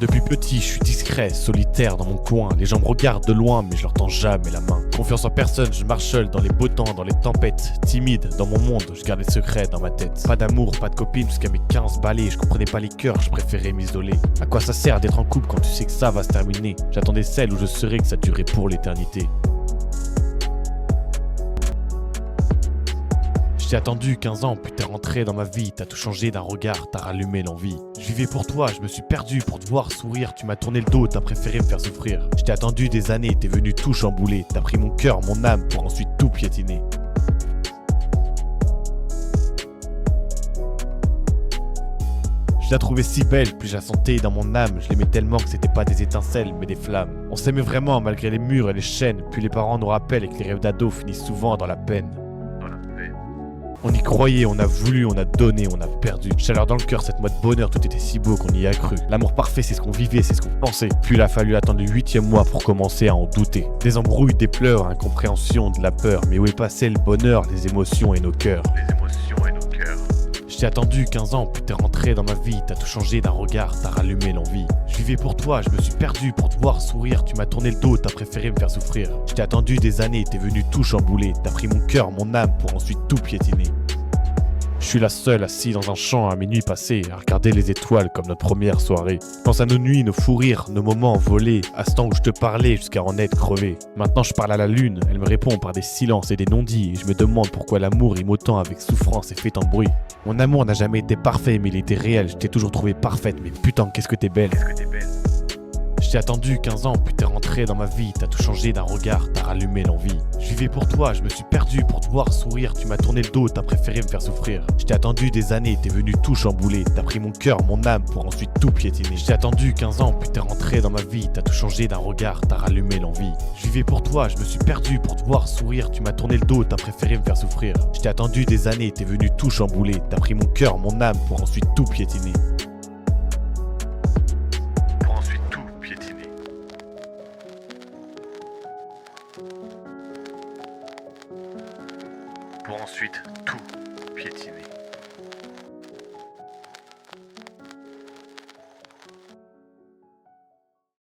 Depuis petit, je suis discret, solitaire dans mon coin. Les gens me regardent de loin, mais je leur tends jamais la main. Confiance en personne, je marchole dans les beaux temps, dans les tempêtes. Timide, dans mon monde, je garde les secrets dans ma tête. Pas d'amour, pas de copine, jusqu'à mes 15 balais. Je comprenais pas les cœurs, je préférais m'isoler. À quoi ça sert d'être en couple quand tu sais que ça va se terminer? J'attendais celle où je serais que ça durait pour l'éternité. Je t'ai attendu 15 ans, puis t'es rentré dans ma vie. T'as tout changé d'un regard, t'as rallumé l'envie. Je vivais pour toi, je me suis perdu pour te voir sourire. Tu m'as tourné le dos, t'as préféré me faire souffrir. Je t'ai attendu des années, t'es venu tout chambouler. T'as pris mon cœur, mon âme, pour ensuite tout piétiner. Je la trouvais si belle, puis je la sentais dans mon âme. Je l'aimais tellement que c'était pas des étincelles, mais des flammes. On s'aimait vraiment malgré les murs et les chaînes. Puis les parents nous rappellent que les rêves d'ado finissent souvent dans la peine. On y croyait, on a voulu, on a donné, on a perdu. Chaleur dans le cœur, cette mois de bonheur, tout était si beau qu'on y a cru. L'amour parfait, c'est ce qu'on vivait, c'est ce qu'on pensait. Puis il a fallu attendre le 8e mois pour commencer à en douter. Des embrouilles, des pleurs, incompréhension, de la peur. Mais où est passé le bonheur, les émotions et nos cœurs? Je t'ai attendu 15 ans, puis t'es rentré dans ma vie. T'as tout changé d'un regard, t'as rallumé l'envie. Je vivais pour toi, je me suis perdu pour te voir sourire. Tu m'as tourné le dos, t'as préféré me faire souffrir. Je t'ai attendu des années, t'es venu tout chambouler. T'as pris mon cœur, mon âme, pour ensuite tout piétiner. Je suis la seule assis dans un champ à minuit passé, à regarder les étoiles comme notre première soirée. Pense à nos nuits, nos fous rires, nos moments envolés, à ce temps où je te parlais jusqu'à en être crevé. Maintenant je parle à la lune, elle me répond par des silences et des non-dits, et je me demande pourquoi l'amour rime autant avec souffrance et fait tant de bruit. Mon amour n'a jamais été parfait, mais il était réel, je t'ai toujours trouvé parfaite, mais putain qu'est-ce que t'es belle. Je t'ai attendu 15 ans, puis t'es rentré dans ma vie. T'as tout changé d'un regard, t'as rallumé l'envie. Je vivais pour toi, je me suis perdu pour te voir sourire. Tu m'as tourné le dos, t'as préféré me faire souffrir. Je t'ai attendu des années, t'es venu tout chambouler. T'as pris mon cœur, mon âme, pour ensuite tout piétiner. Je t'ai attendu 15 ans, puis t'es rentré dans ma vie. T'as tout changé d'un regard, t'as rallumé l'envie. Je vivais pour toi, je me suis perdu pour te voir sourire. Tu m'as tourné le dos, t'as préféré me faire souffrir. Je t'ai attendu des années, t'es venu tout chambouler. T'as pris mon cœur, mon âme, pour ensuite tout piétiner. Pour ensuite tout piétiner.